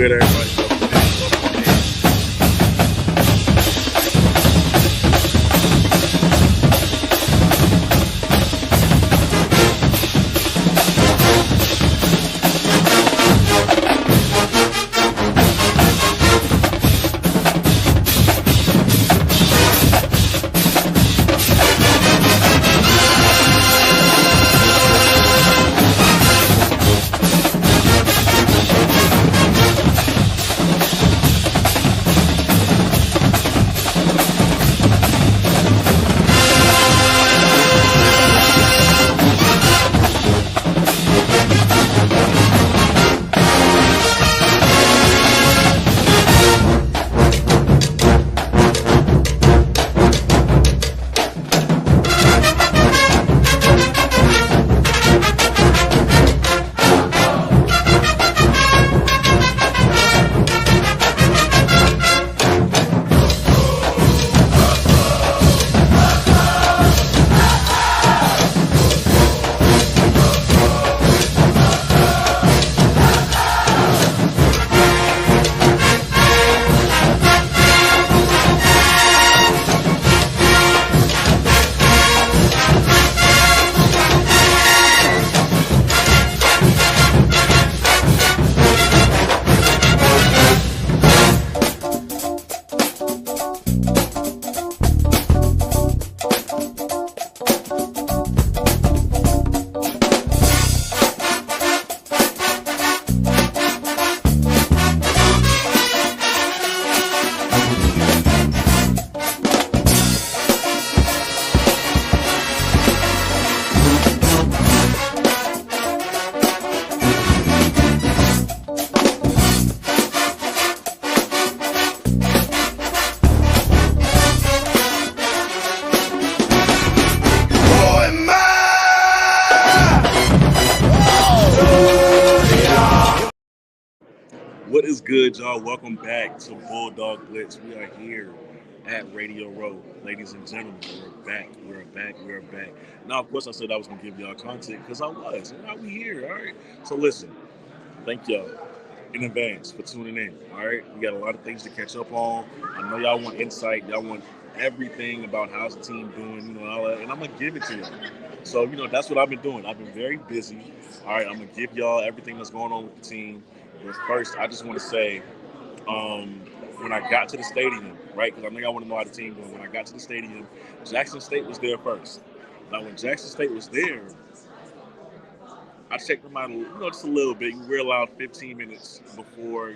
good, everybody? Welcome in. Welcome in. What is good, y'all? Welcome back to Bulldog Blitz. We are here at Radio Row. Ladies and gentlemen, we're back. We're back. We're back. Now, of course, I said I was going to give y'all content because I was. And now we here, all right? So listen, thank y'all in advance for tuning in, all right? We got a lot of things to catch up on. I know y'all want insight. Y'all want everything about how's the team doing, all that, and I'm going to give it to y'all. So, that's what I've been doing. I've been very busy. All right, I'm going to give y'all everything that's going on with the team. But first, I just want to say, when I got to the stadium, right, because I know y'all want to know how the team doing. When I got to the stadium, Jackson State was there first. Now, when Jackson State was there, I checked them out, just a little bit. We're allowed 15 minutes before,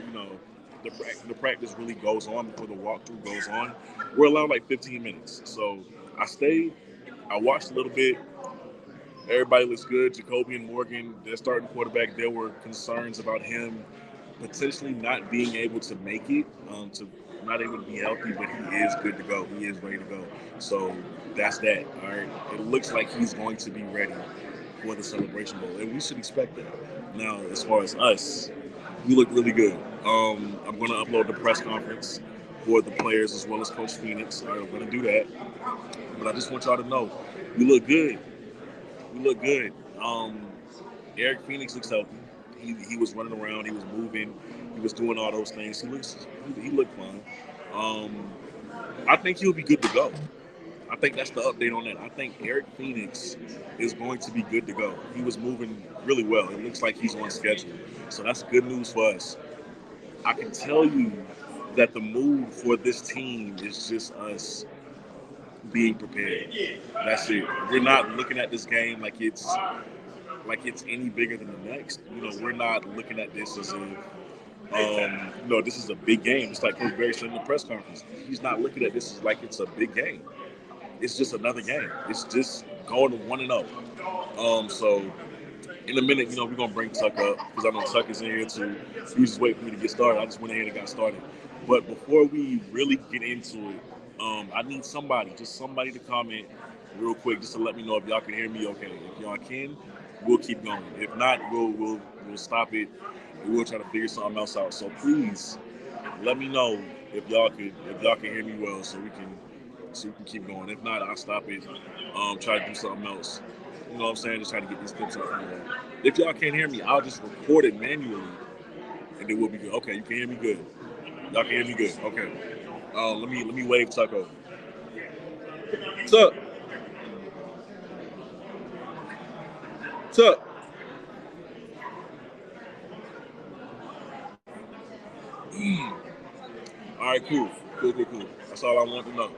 the practice really goes on, before the walkthrough goes on. We're allowed like 15 minutes. So I stayed. I watched a little bit. Everybody looks good. Jacoby and Morgan, their starting quarterback, there were concerns about him potentially not being able to make it, to not able to be healthy, but he is good to go. He is ready to go. So that's that, all right? It looks like he's going to be ready for the Celebration Bowl, and we should expect that. Now, as far as us, we look really good. I'm going to upload the press conference for the players as well as Coach Phoenix. All right, I'm going to do that. But I just want y'all to know, we look good. We look good. Eric Phoenix looks healthy. He was running around. He was moving. He was doing all those things. He looked fine. I think he'll be good to go. I think that's the update on that. I think Eric Phoenix is going to be good to go. He was moving really well. It looks like he's on schedule. So that's good news for us. I can tell you that the move for this team is just us being prepared. That's it. We're not looking at this game like it's any bigger than the next. We're not looking at this as this is a big game. It's like Coach Berry said in the press conference. He's not looking at this as like it's a big game. It's just another game. It's just going to 1-0. So in a minute, we're gonna bring Tuck up because I know Tuck is in here too. He was just waiting for me to get started. I just went ahead and got started. But before we really get into it, I need somebody to comment real quick, just to let me know if y'all can hear me okay. If y'all can, we'll keep going. If not, we'll stop it and we'll try to figure something else out. So please let me know if y'all can hear me well, so we can keep going. If not, I'll stop it. Try to do something else. You know what I'm saying? Just try to get these clips out. If y'all can't hear me, I'll just record it manually and then we'll be good. Okay, you can hear me good. Y'all can hear me good. Okay. Let me wave Tucko. Tuck, Tuck. All right, cool. That's all I want to know.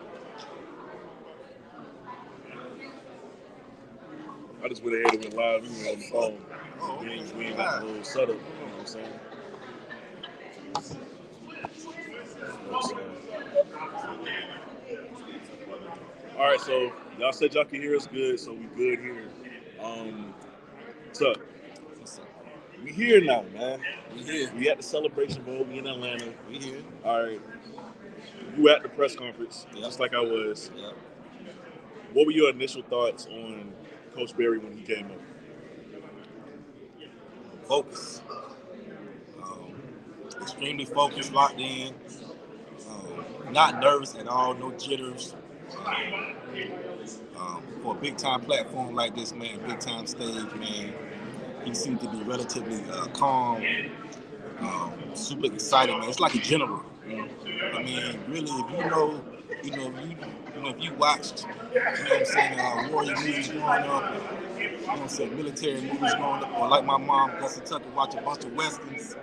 I just went ahead and went live. We were on the phone. Oh, We okay. ain't, we ain't got the little setup. You know what I'm saying? All right, so y'all said y'all can hear us good, so we good here. Um, Tuck, What's up? we here now, man. We here. We at the Celebration Bowl. We in Atlanta. We here. All right, you at the press conference, Yep. just like I was. Yep. What were your initial thoughts on Coach Berry when he came up? Focus. Um, Extremely focused, locked in. Not nervous at all. No jitters. For a big time platform like this, man, big time stage, man, he seemed to be relatively calm, super excited, man. It's like a general. I mean, really, if if you watched, what I'm saying, warrior movies growing up, military movies growing up, or like my mom, Gussie Tucker, watch a bunch of westerns.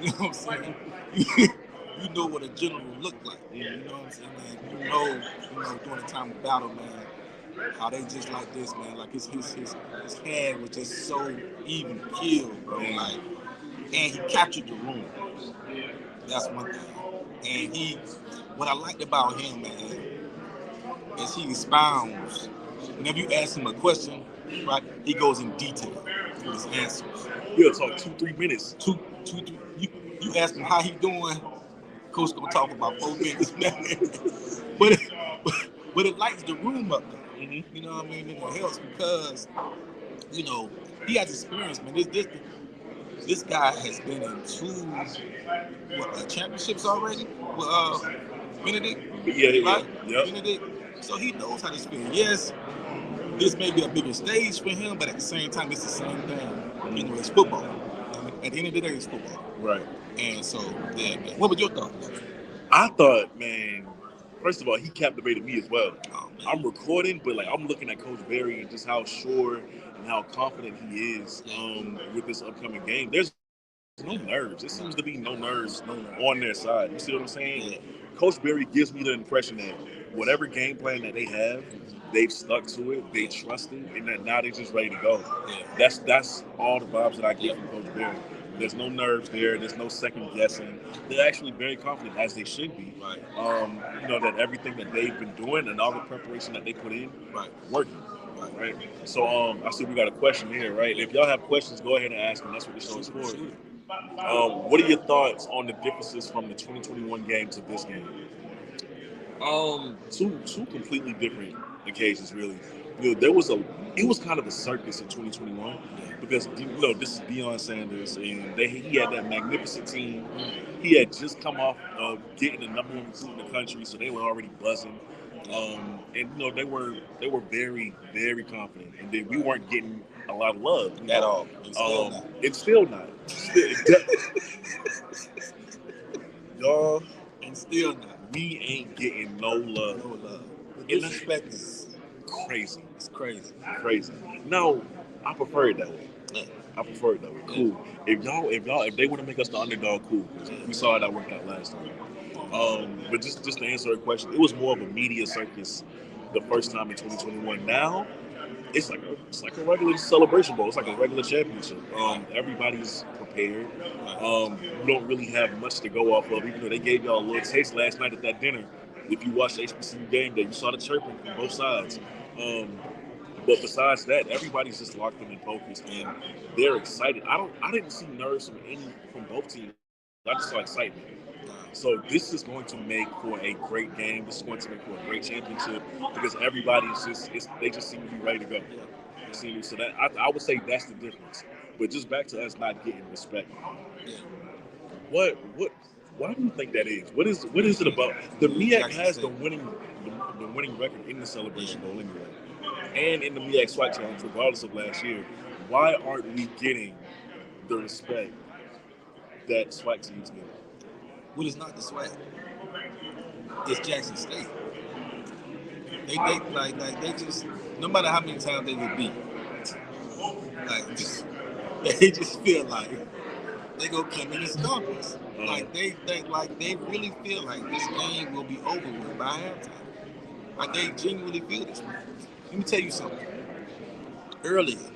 You know what I'm saying? You know what a general looked like. You know what I'm saying, man? During the time of battle, man, how they just like this, man. Like his hand was just so even keeled, bro. Like, and he captured the room. That's one thing. And what I liked about him, man, is he expounds. Whenever you ask him a question, right, he goes in detail with his answers. He'll talk 2-3 minutes. You ask him how he doing, Coach gonna talk about 4 minutes, man. but, but it lights the room up, though. Mm-hmm. You know what I mean? And it helps because, he has experience, man. This guy has been in two championships already with Benedict. Yeah, right? Yep. Benedict. So he knows how this feels. Yes, this may be a bigger stage for him, but at the same time, it's the same thing. It's football. At the end of the day, it's football. Right. And so, yeah, man. What was your thought? I thought, man, first of all, he captivated me as well. Oh, I'm recording, but like I'm looking at Coach Berry and just how sure and how confident he is with this upcoming game. There's no nerves. It seems to be no nerves on their side. You see what I'm saying? Yeah. Coach Berry gives me the impression that whatever game plan that they have, they've stuck to it, they trust it, and that now they're just ready to go. Yeah. That's all the vibes that I get from Coach Berry. There's no nerves there. There's no second guessing. They're actually very confident, as they should be. Right. That everything that they've been doing and all the preparation that they put in, working. Right. So I see we got a question here, right? If y'all have questions, go ahead and ask them. That's what the show is for. What are your thoughts on the differences from the 2021 game to this game? Two completely different occasions, really. It was kind of a circus in 2021 because this is Deion Sanders and he had that magnificent team. He had just come off of getting the number one recruit in the country, so they were already buzzing. And they were very, very confident, and then we weren't getting a lot of love at all. It's still not. Y'all, and still not. We ain't getting no love. No love. The disrespect is crazy. It's crazy. Crazy. No, I prefer it that way. Yeah. I prefer it that way. Cool. If they want to make us the underdog, cool. We saw how that worked out last time. But just to answer your question, it was more of a media circus the first time in 2021. Now, it's like a regular celebration bowl. It's like a regular championship. Everybody's prepared. You don't really have much to go off of, even though they gave y'all a little taste last night at that dinner. If you watched the HBCU game day, you saw the chirping from both sides. But besides that, everybody's just locked in and focused, and they're excited. I didn't see nerves from both teams. I just saw excitement. So this is going to make for a great game. This is going to make for a great championship because everybody's they just seem to be ready to go. So that I would say that's the difference. But just back to us not getting respect. Why do you think that is? What is it about? The MEAC has the winning record in the Celebration Bowl anyway, and in the MEAC SWAC Challenge, regardless of last year. Why aren't we getting the respect that SWAC team's good. Well, it's not the SWAC. It's Jackson State. They they just, no matter how many times they get beat, like they just feel like they go come in and stomp us. Like they really feel like this game will be over with by halftime. Like they genuinely feel this. Let me tell you something. Earlier,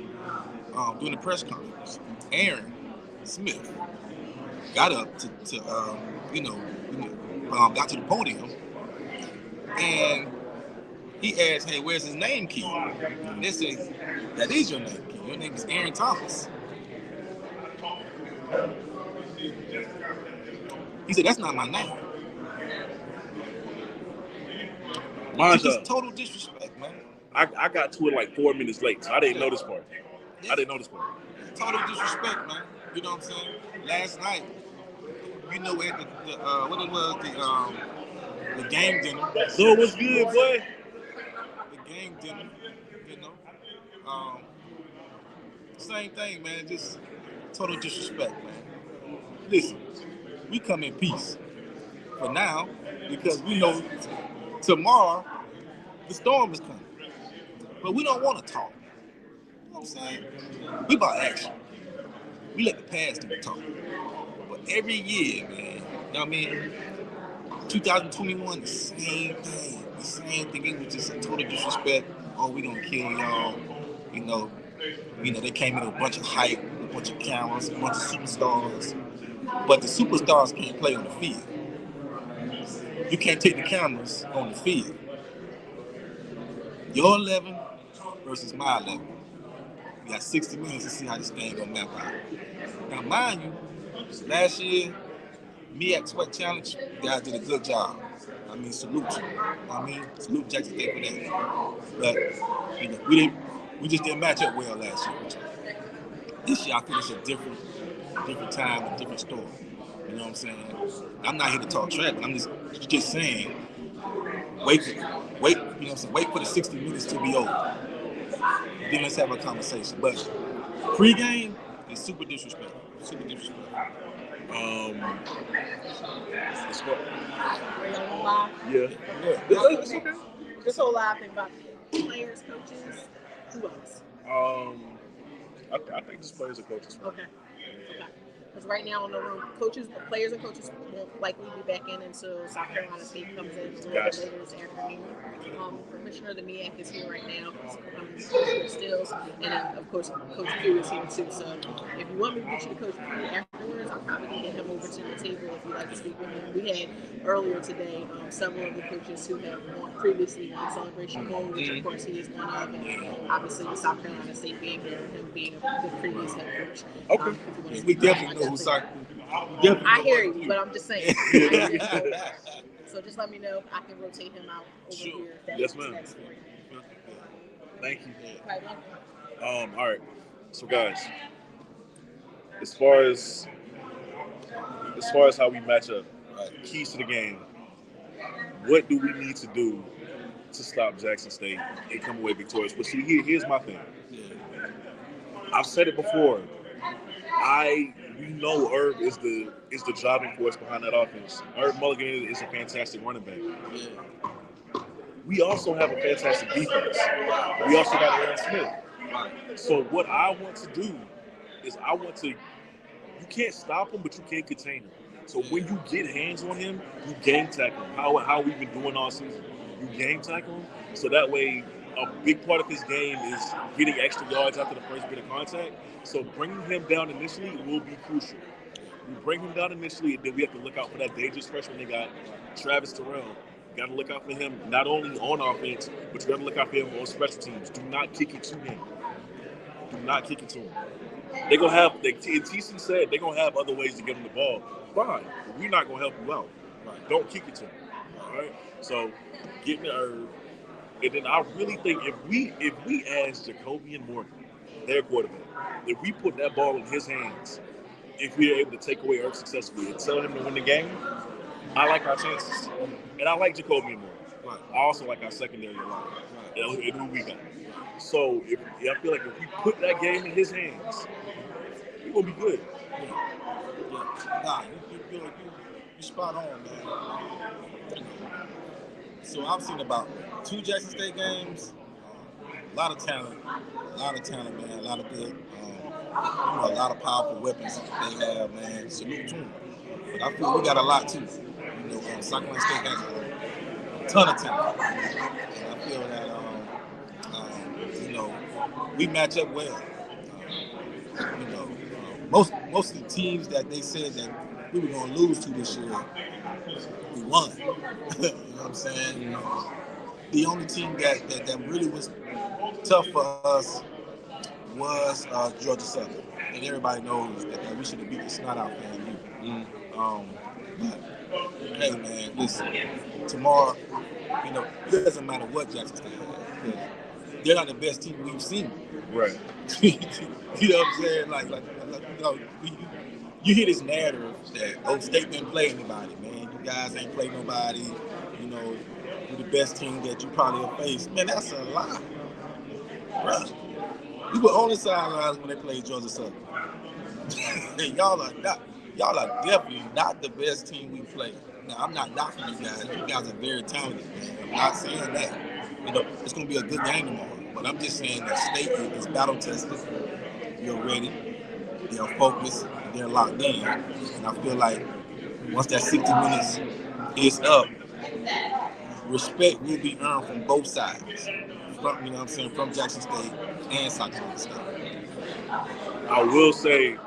during the press conference, Aaron Smith got up to got to the podium, and he asked, "Hey, where's his name key?" And they said, "That is your name key. Your name is Aaron Thomas." He said, "That's not my name." It's just total disrespect, man. I got to it like 4 minutes late, so I didn't know this part. Yeah. I didn't know this part. Total disrespect, man. You know what I'm saying? Last night, at the game dinner. So it was good, boy. The game dinner, same thing, man. Just total disrespect, man. Listen, we come in peace for now because we know tomorrow the storm is coming. But we don't want to talk. You know what I'm saying? We about action. We let the past do the talk. But every year, man, you know what I mean? 2021, the same thing. The same thing. It was just a total disrespect. Oh, we gonna kill y'all. You know, they came in with a bunch of hype, a bunch of cameras, a bunch of superstars. But the superstars can't play on the field. You can't take the cameras on the field. Your 11 versus my 11. We got 60 minutes to see how this thing gonna map out. Now, mind you, last year, me at Sweat Challenge, you guys did a good job. I mean, salute you. Salute Jackson State for that. But we just didn't match up well last year. This year, I feel it's a different time, a different story. You know what I'm saying? I'm not here to talk trash. I'm just saying, wait. You know what I'm saying? Wait for the 60 minutes to be over. Then let's have a conversation. But pre-game is super disrespectful. Super disrespectful. It's what? Yeah. It's okay. This whole live thing about players, coaches, who else? I think just players and coaches. Okay. Because right now in the room, players and coaches won't likely be back in until South Carolina State comes in a little bit later this afternoon. Commissioner of the MEAC is here right now. Commissioner Stills, and then of course Coach Pugh is here too. So if you want me to get you to Coach Pugh afterwards, I'll probably get him over to the table if you'd like to speak with him. We had earlier today several of the coaches who have previously won Celebration Bowl, which of course he is one of, and obviously the South Carolina State game there, him being the previous head coach. Okay. We definitely know who's like. I hear you, but I'm just saying. So just let me know if I can rotate him out over here. Yes, ma'am. Thank you. Right, all right. So guys, as far as how we match up, keys to the game, what do we need to do to stop Jackson State and come away victorious? But see, here's my thing. I've said it before. We know Herb is the driving force behind that offense. Herb Mulligan is a fantastic running back. We also have a fantastic defense. We also got Aaron Smith. So what I want to do is you can't stop him, but you can't contain him. So when you get hands on him, you game tackle him. How we've been doing all season. You game tackle him, so that way a big part of his game is getting extra yards after the first bit of contact. So bringing him down initially will be crucial. We bring him down initially, and then we have to look out for that dangerous freshman they got, Travis Terrell. Got to look out for him not only on offense, but you got to look out for him on special teams. Do not kick it to him. Do not kick it to him. They're going to have, TC said, they're going to have other ways to get him the ball. Fine. But we're not going to help you out. Right. Don't kick it to him. All right? So, getting the Herb. And then I really think if we ask Jacobian Morgan, their quarterback, if we put that ball in his hands, if we're able to take away Herb successfully and tell him to win the game, I like our chances. And I like Jacobian Morgan. Right. I also like our secondary line. Right. And who we got. So I feel like if we put that game in his hands, we're gonna be good. Yeah. Nah, you spot on, man. So I've seen about 2 Jackson State games. A lot of talent, man. A lot of good, a lot of powerful weapons they have, man. Salute to them. But I feel we got a lot too. South Carolina State has a ton of talent, and I feel that we match up well. Most of the teams that they said that we were going to lose to this year, we won. You know what I'm saying? The only team that really was tough for us was Georgia Southern, and everybody knows that we should have beat the snot out FAMU. But hey, man, listen. Tomorrow, it doesn't matter what Jackson State has. They're not the best team we've seen. Right. You know what I'm saying? Like you hear this narrative that State didn't play anybody, man. You guys ain't play nobody. You're the best team that you probably have faced. Man, that's a lie. Right. We were on the sidelines when they played Georgia Southern. Y'all are definitely not the best team we played. Now, I'm not knocking you guys. You guys are very talented, man. I'm not saying that. It's going to be a good game tomorrow. But I'm just saying that State is battle tested. You're ready. They're focused. They're locked in. And I feel like once that 60 minutes is up, respect will be earned from both sides. From Jackson State and South Carolina State. I will say,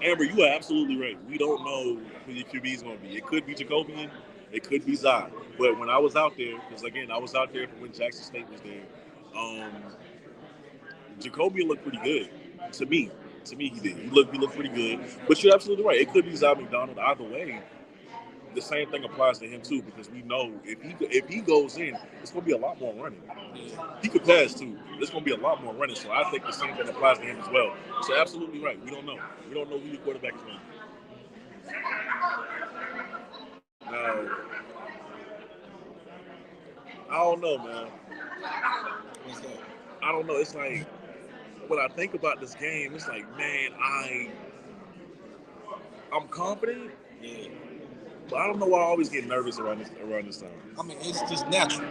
Amber, you are absolutely right. We don't know who your QB is going to be. It could be Jacobian. It could be Zai. But when I was out there, because again, I was out there for when Jackson State was there, Jacobian looked pretty good to me. To me, he did. He looked pretty good. But you're absolutely right. It could be Zai McDonald. Either way, the same thing applies to him too, because we know if he goes in, it's going to be a lot more running. He could pass too. There's going to be a lot more running. So I think the same thing applies to him as well. So absolutely right. We don't know. We don't know who your quarterback is going to be. Now, I don't know, man. What's that? I don't know. It's like when I think about this game, it's like, man, I'm confident. Yeah. But I don't know why I always get nervous around this time. I mean, it's just natural.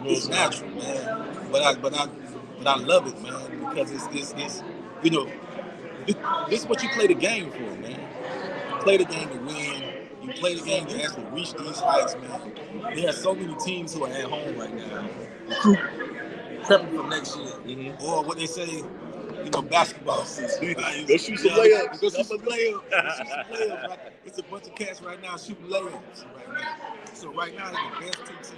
It's natural, man. But I love it, man, because it's this is what you play the game for, man. You play the game to win. You play the game to actually reach these heights, man. There are so many teams who are at home right now, prepping for next year, or what they say, basketball season. Go shoot some layups. Go shoot some layups. Right? It's a bunch of cats right now shooting layups right now. So right now, they're the best 2 teams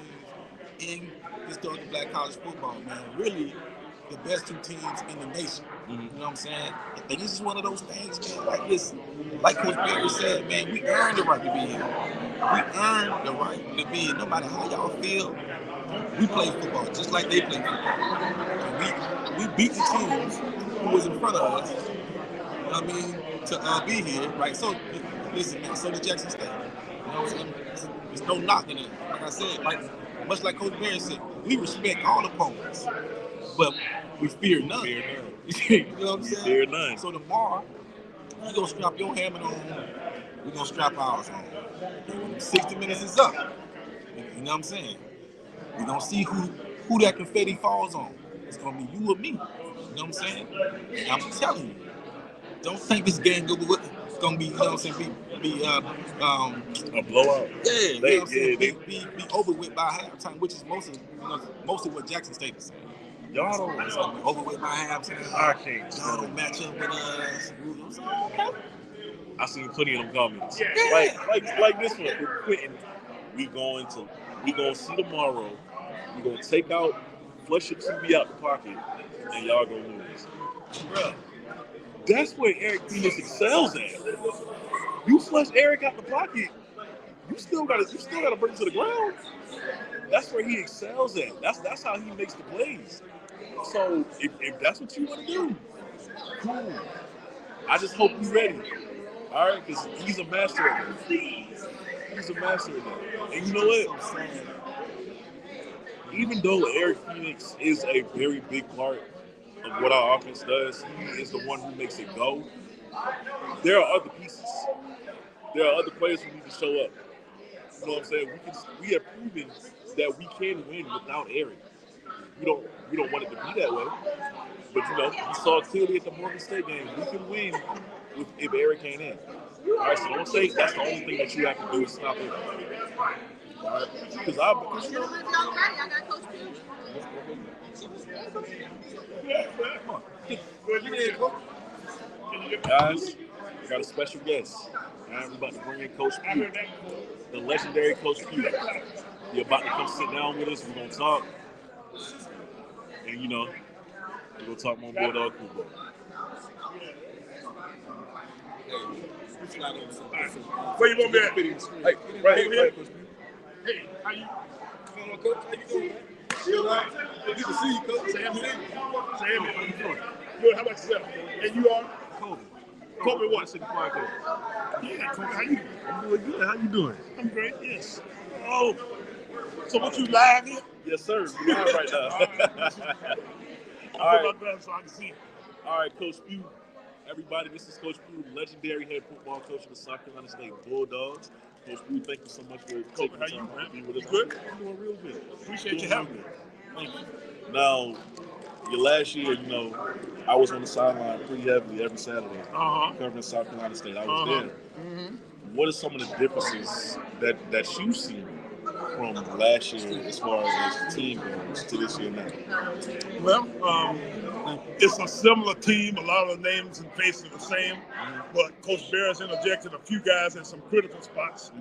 in historical black college football, man. Really, the best 2 teams in the nation. You know what I'm saying? And this is one of those things, man. Like this, like Coach Barry said, man, we earned the right to be here. We earned the right to be here. No matter how y'all feel, we play football just like they play football. And we beat the teams who was in front of us. To be here, right? So listen, man. So did Jackson State. You know what I'm saying? There's no knocking it. Like I said, much like Coach Barry said, we respect all opponents, but we fear none. You know what I'm saying? Fear none. So tomorrow, you're gonna strap your helmet on. We're gonna strap ours on. And when 60 minutes is up, you know what I'm saying? We're gonna see who that confetti falls on. It's gonna be you or me. You know what I'm saying? And I'm telling you, don't think this game it's gonna be, you know what I'm saying, a blowout. Yeah, you know what I'm saying? Be over with by halftime, which is most of what Jackson State is saying. Y'all don't. It's gonna be over with by halftime. I can't. Y'all don't match up with us. You know what I'm saying? Okay. I seen plenty of them comments. Yeah. Like this one. We're quitting. We gonna see tomorrow. We gonna take out, flush your QB out the pocket, and y'all gonna lose. Bruh, that's where Eric Phoenix excels at. You flush Eric out the pocket, you still gotta bring him to the ground. That's where he excels at. That's how he makes the plays. So if that's what you want to do, cool. I just hope you're ready. All right, because he's a master at it. He's a master at that. And you know what? Even though Eric Phoenix is a very big part of what our offense does, he is the one who makes it go. there are other pieces. There are other players who need to show up. You know what I'm saying? We have proven that we can win without Aaron. We don't want it to be that way. But you know, you saw clearly at the Morgan State game, we can win if Eric ain't in. All right, so don't say that's the only thing that you have to do is stop it. All right, because Gentlemen, if y'all ready, I got Coach Pugh. guys, we got a special guest. All right, we're about to bring in Coach Pugh, the legendary Coach Pugh. You're about to come sit down with us. We're gonna talk, and you know, we're gonna talk more Bulldog football. Where you gonna be at? Hey, right here. Hey, how you? Coach, how you doing? You all right? Good to see you, Coach. Sammy, how you doing? Good. How about yourself? And you are? Kobe. Kobe what? City Podcast. Yeah, Kobe, how you doing? I'm doing good. How you doing? I'm great. Yes. Oh, so what you live here? Yes, sir. We're live right now. I'll put my gloves so I can see. All right, Coach Pugh. Everybody, this is Coach Pugh, legendary head football coach of the South Carolina State Bulldogs. Coach Pugh, thank you so much for taking the time to be with us. Good? I'm doing real good. Appreciate you having me. Thank you. Now, your last year, you know, I was on the sideline pretty heavily every Saturday covering South Carolina State. I was there. Mm-hmm. What are some of the differences that you've seen from last year as far as the team goes to this year now? Well, it's a similar team. A lot of the names and faces are the same, but Coach Bear's interjected a few guys in some critical spots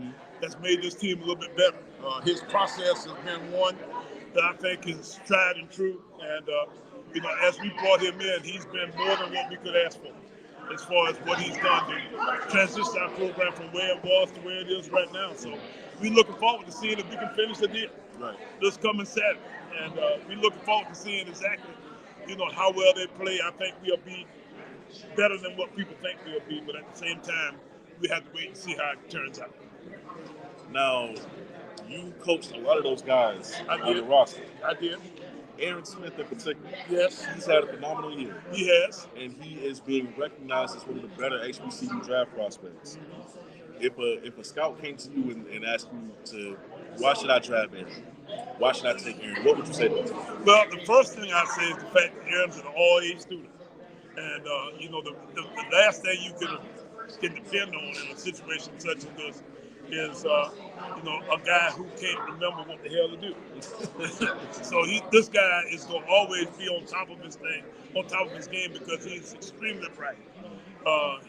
that's made this team a little bit better. His process has been one that I think is tried and true, and you know, as we brought him in, he's been more than what we could ask for as far as what he's done to transition our program from where it was to where it is right now. So we're looking forward to seeing if we can finish the deal this coming Saturday, and we're looking forward to seeing exactly, you know, how well they play. I think we'll be better than what people think we'll be, but at the same time, we have to wait and see how it turns out. Now, you coached a lot of those guys on the roster. I did. Aaron Smith in particular. Yes. He's had a phenomenal year. He has. And he is being recognized as one of the better HBCU draft prospects. If a scout came to you and asked you to, why should I draft Aaron? Why should I take Aaron? What would you say to him? Well, the first thing I'd say is the fact that Aaron's an all-A student. And, you know, the last thing you can depend on in a situation such as this is, you know, a guy who can't remember what the hell to do. So this guy is going to always be on top of his thing, on top of his game, because he's extremely bright.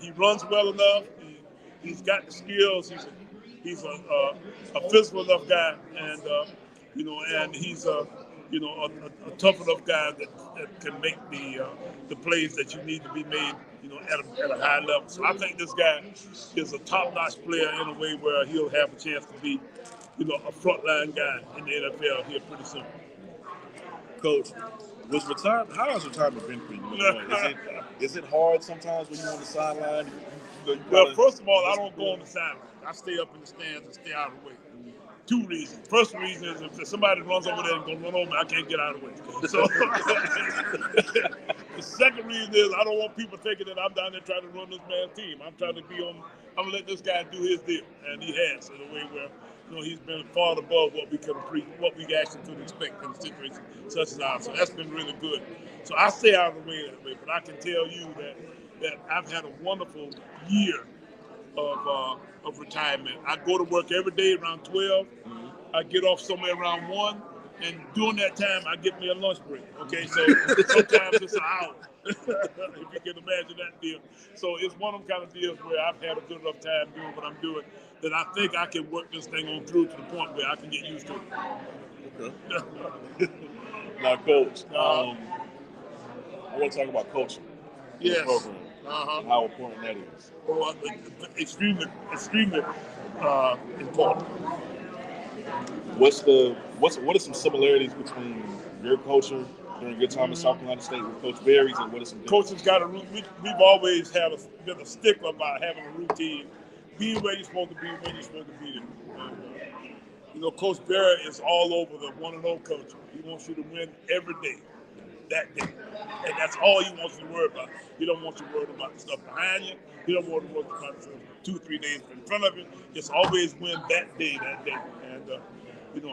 He runs well enough. He's got the skills. He's a physical enough guy, and you know, and he's a tough enough guy that can make the plays that you need to be made, you know, at a high level. So I think this guy is a top-notch player in a way where he'll have a chance to be, you know, a frontline guy in the NFL here pretty soon. Coach, how has retirement been for you? Is it hard sometimes when you're on the sideline? Well, first of all, I don't go on the sideline. I stay up in the stands and stay out of the way. Two reasons. First reason is if somebody runs over there and gonna run over me, I can't get out of the way. So the second reason is I don't want people thinking that I'm down there trying to run this man's team. I'm trying to I'm gonna let this guy do his deal, and he has in a way where, you know, he's been far above what we actually could expect in a situation such as ours. So that's been really good. So I stay out of the way that way, but I can tell you that I've had a wonderful year of retirement. I go to work every day around 12. I get off somewhere around 1. And during that time, I get me a lunch break. Okay, so sometimes it's an hour, if you can imagine that deal. So it's one of them kind of deals where I've had a good enough time doing what I'm doing that I think I can work this thing on through to the point where I can get used to it. Okay. Now, Coach, I want to talk about coaching. Yes. Program. How important that is. Well, extremely important. What are some similarities between your culture during your time at South Carolina State with Coach Berry's, and what are some differences? Coach's got we've always been a stickler about having a routine, being where you're supposed to be when you're supposed to be there. And, you know, Coach Berry is all over the 1-0 culture. He wants you to win every day. that day. And that's all he wants to worry about. He don't want you worried about the stuff behind you. He don't want to worry about the stuff 2 or 3 days in front of you. Just always win that day. And,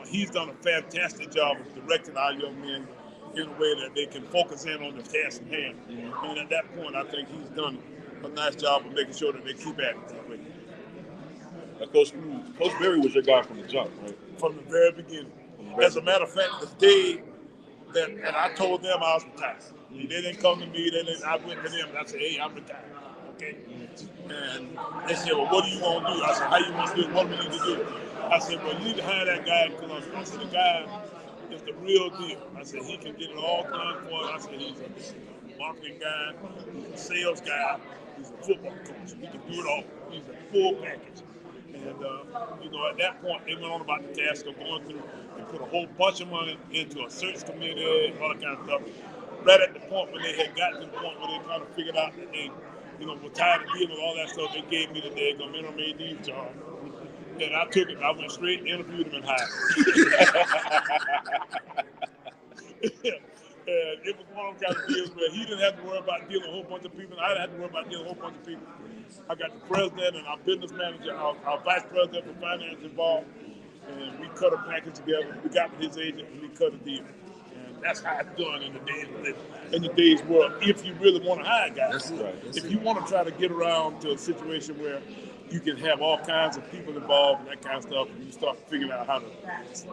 he's done a fantastic job of directing our young men in a way that they can focus in on the task at hand. And at that point, I think he's done a nice job of making sure that they keep at it that way. Coach Berry was your guy from the jump, right? From the very beginning. As a matter of fact, the day and I told them I was retired. They didn't come to me. I went to them and I said, hey, I'm retired. Okay? And they said, well, what are you going to do? I said, how you want to do it? What do we need to do? I said, well, you need to hire that guy in Columbia. I said, the guy is the real deal. I said, he can get it all done for us. I said, he's a marketing guy. He's a sales guy. He's a football coach. He can do it all. He's a full package. And, at that point, they went on about the task of going through and put a whole bunch of money into a search committee and all that kind of stuff. Right at the point when they had gotten to the point where they kind of figured out that they, were tired of dealing with all that stuff, they gave me the daggone interim AD job. And I took it. I went straight and interviewed him and hired him. And it was one of those kind of deals where he didn't have to worry about dealing with a whole bunch of people, and I didn't have to worry about dealing with a whole bunch of people. I got the president and our business manager, our vice president for finance involved, and we cut a package together. We got with his agent, and we cut a deal. And that's how it's done in the day's world. If you really want to hire guys, That's right. if you want to try to get around to a situation where you can have all kinds of people involved and that kind of stuff, and you start figuring out how to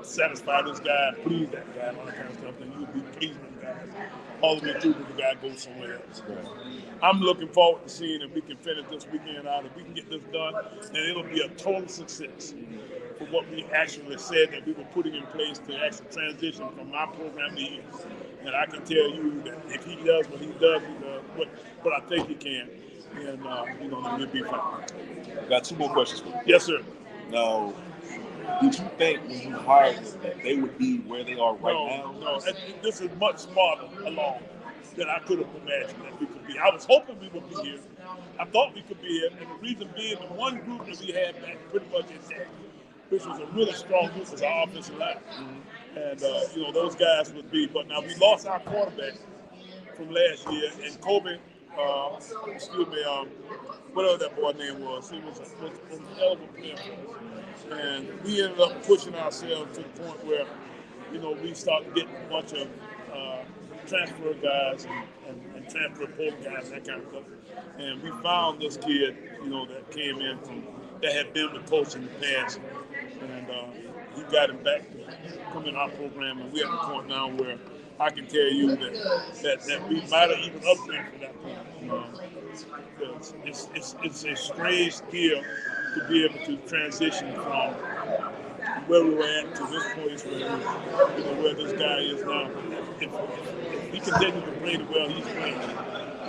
satisfy this guy, please that guy, and all that kind of stuff, then you'll be pleasing the guys all the way through till the guy goes somewhere else. Right. I'm looking forward to seeing if we can finish this weekend out. If we can get this done, then it'll be a total success for what we actually said that we were putting in place to actually transition from my program to his. And I can tell you that if he does what he does, what I think he can, and we'll be fine. Got 2 more questions for you. Yes, sir. Now, did you think when you hired them that they would be where they are right now? No. This is much smarter along than I could have imagined that we could be. I was hoping we would be here. I thought we could be here, and the reason being the one group that we had back pretty much intact, which was a really strong group, was our offensive line. And, those guys would be. But now we lost our quarterback from last year, and Kobe, whatever that boy's name was, he was a hell of a player for us. And we ended up pushing ourselves to the point where, we started getting a bunch of transfer guys and transfer portal guys and that kind of stuff. And we found this kid, that came in that had been with coach in the past. And he got him back to come in our program. And we're at the point now where I can tell you that we might have even upgraded from that point. It's a strange skill to be able to transition from where we were at to this place where this guy is now. If he continues to play the well he's playing, then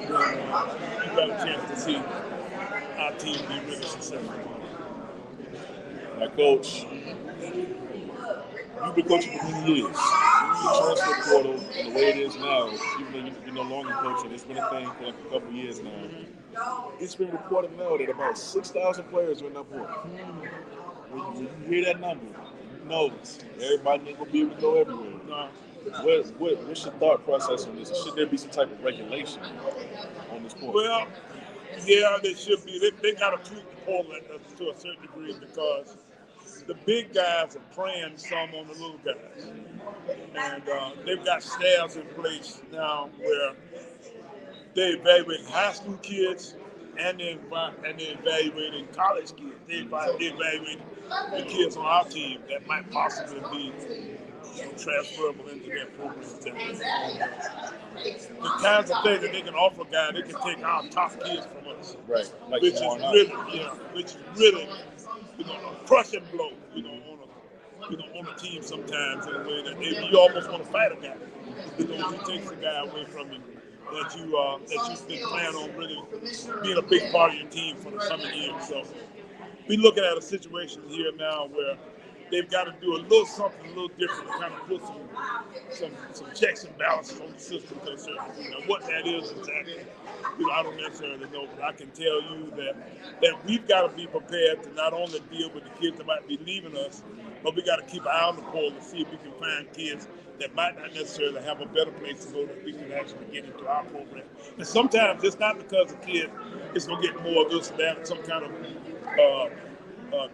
you got a chance to see our team be really successful. Now, Coach, you've been coaching for many years. The transfer portal, and the way it is now, even though you're no longer coaching, it's been a thing for like a couple years now. It's been reported now that about 6,000 players are in that portal. When you hear that number, you know everybody ain't going to be able to go everywhere. What's your thought process on this? Should there be some type of regulation on this portal? Well, yeah, there should be. They got to tweak the portal to a certain degree because the big guys are preying some on the little guys. And they've got staffs in place now where they evaluate high school kids and they're evaluating college kids. They evaluate the kids on our team that might possibly be transferable into their programs. The kinds of things that they can offer guys, they can take our top kids from us. Right. Like which is really a crushing blow, on a team sometimes in a way that you almost want to fight a guy. He takes the guy away from you that you've been planning on really being a big part of your team for the coming years. So we're looking at a situation here now where they've got to do a little something a little different to kind of put some checks and balances on the system to a certain degree. Now, what that is exactly, I don't necessarily know, but I can tell you that we've got to be prepared to not only deal with the kids that might be leaving us, but we got to keep an eye on the portal to see if we can find kids that might not necessarily have a better place to go that we can actually get into our program. And sometimes it's not because the kid is going to get more of this or that, some kind of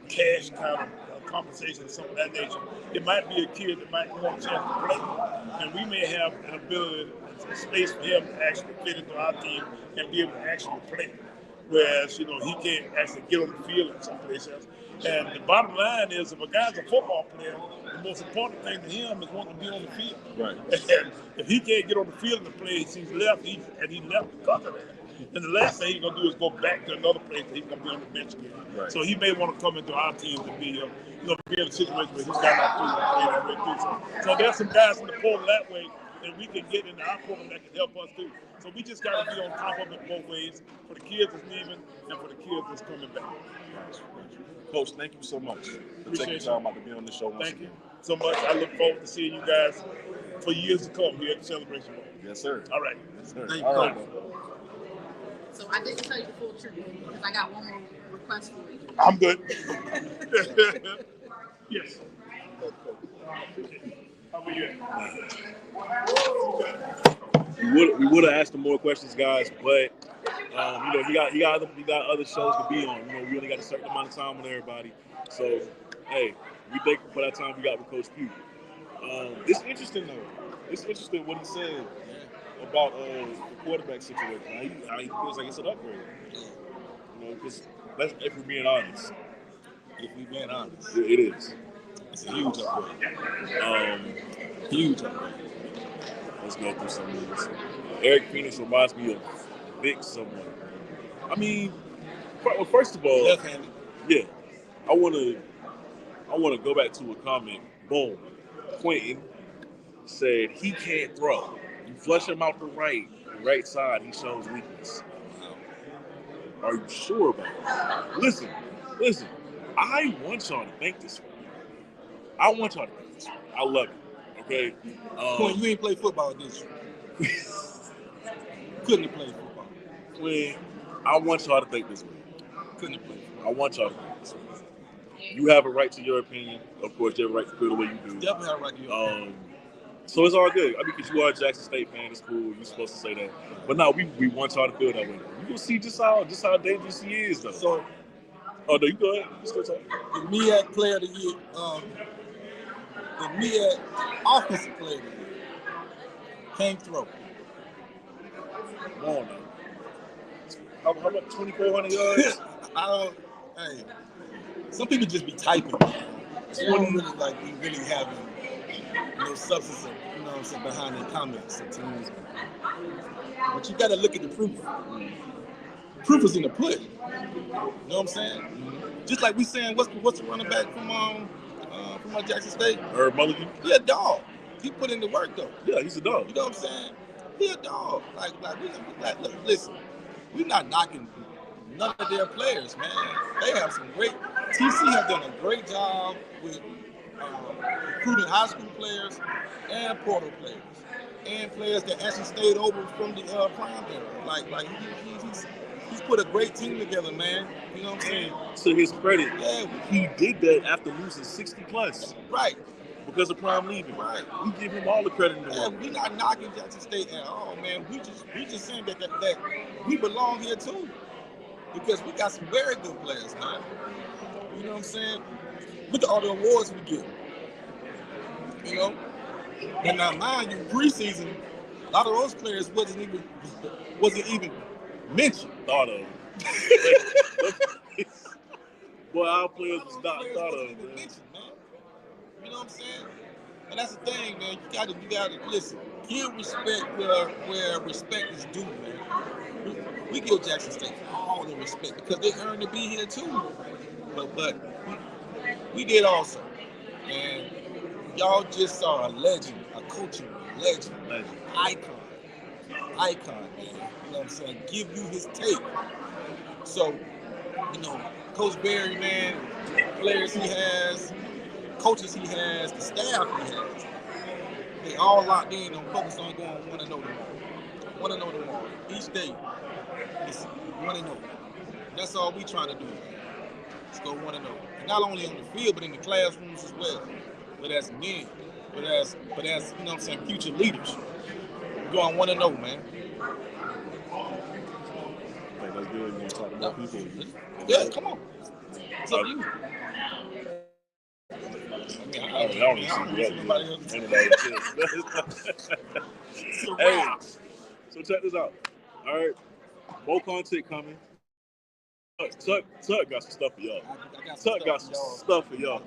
cash kind of compensation or something of that nature. It might be a kid that might want a chance to play, and we may have an ability, a space for him to actually fit into our team and be able to actually play. Whereas, he can't actually get on the field in some places. And the bottom line is, if a guy's a football player, the most important thing to him is wanting to be on the field. Right. And if he can't get on the field and play, he's left, and he left because of that. And the last thing he's going to do is go back to another place that he's going to be on the bench again. Right. So he may want to come into our team to be, be in a situation where he's got an opportunity to play that way too. So there's some guys in the portal that way that we can get into our program that can help us too. So we just got to be on top of it both ways, for the kids that's leaving and for the kids that's coming back. Coach, thank you so much for taking time out to be on the show once Thank you again. so much. I look forward to seeing you guys for years to come here at the Celebration Bowl. Yes, sir. All right. Yes, sir. Thank you, All right. So I didn't tell you the full truth because I got one more request for you. I'm good. Yes. How are you? We would have asked him more questions, guys, but he got other shows to be on. We only got a certain amount of time with everybody. So, hey, we thankful for that time we got with Coach Pugh. It's interesting though. It's interesting what he said about the quarterback situation. How he feels like it's an upgrade. Because if we're being honest. If we're being honest. It is. It's a huge upgrade. Huge upgrade. Let's go through some of this. Eric Phoenix reminds me of Vic somewhat. I mean, first of all, Left-handed. yeah, I want to go back to a comment. Boom. Quentin said he can't throw. You flush him out the right side, he shows weakness. Are you sure about that? Listen. I want y'all to think this way. I love it. Okay. Quinn, you ain't play football, did you? Couldn't have played football. Quinn, I want y'all to think this way. Couldn't have played football. I want y'all to think this way. You have a right to your opinion. Of course, you have a right to feel the way you do. Definitely have a right to your opinion. So it's all good. I mean, because you are a Jackson State fan, it's cool. You're supposed to say that. But no, we want y'all to feel that way. You can see just how dangerous he is, though. So, no, you go ahead. You still talking. the MEAC Player of the Year, the MEAC Offensive Player of the Year, can't throw. Come on now. How much? 2,400 yards? Hey, some people just be typing. They don't really be really having substance, behind their comments sometimes. But you got to look at the proof. Proof is in the pudding. You know what I'm saying? Mm-hmm. Just like we saying, what's the running back from Jackson State? Herb Mulligan. He a dog. He put in the work though. Yeah, he's a dog. You know what I'm saying? He a dog. Look, listen, we're not knocking none of their players, man. They have some great. TC have done a great job with recruiting high school players and portal players and players that actually stayed over from the prime era. He's put a great team together, man. You know what I'm saying? To his credit, yeah, he did that after losing 60 plus. Right. Because of prime leaving. Right. We give him all the credit in the world. We're not knocking Jackson State at all, man. We just saying that we belong here too. Because we got some very good players, man. You know what I'm saying? Look at all the awards we get. You know? And now, mind you, preseason, a lot of those players wasn't even mentioned. Thought of. Boy, our players was not thought of, man. You know what I'm saying? And that's the thing, man. You gotta listen. Give respect where respect is due, man. We give Jackson State all the respect because they earned to be here too. But we did also. And y'all just saw a legend, a coaching legend. Icon, man. You know what I'm saying? Give you his tape. So, Coach Barry, man, players he has, coaches he has, the staff he has, they all locked in and focused on going 1-0 tomorrow. 1-0 tomorrow. Each day is 1-0. That's all we trying to do. Let's go 1-0. And not only on the field, but in the classrooms as well. But as men, but as you know what I'm saying, future leaders. We're going 1-0, man. Okay, that's good. You're gonna talk to more people. Yeah, come on. It's up to you. I don't even see nobody else. Hey, so check this out. All right, more content coming. Tuck got some stuff for y'all. Tuck got some stuff for y'all.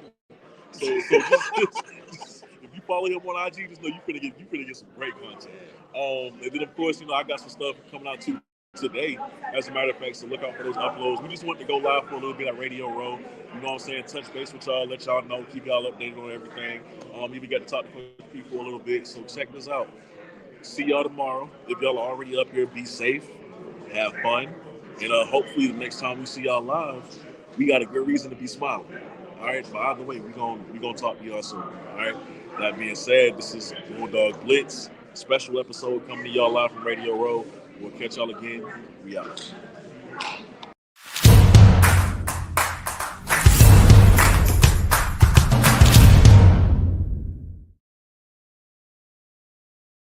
So just, if you follow him on IG, just know you finna get some great content. And then of course, I got some stuff coming out too today. As a matter of fact, so look out for those uploads. We just want to go live for a little bit at Radio Row. You know what I'm saying? Touch base with y'all, let y'all know, keep y'all updated on everything. Even got to talk to people a little bit. So check this out. See y'all tomorrow. If y'all are already up here, be safe, have fun, and hopefully the next time we see y'all live, we got a good reason to be smiling. All right. But either way, we gonna talk to y'all soon. All right. That being said, this is Bulldog Blitz special episode coming to y'all live from Radio Row. We'll catch y'all again. We out.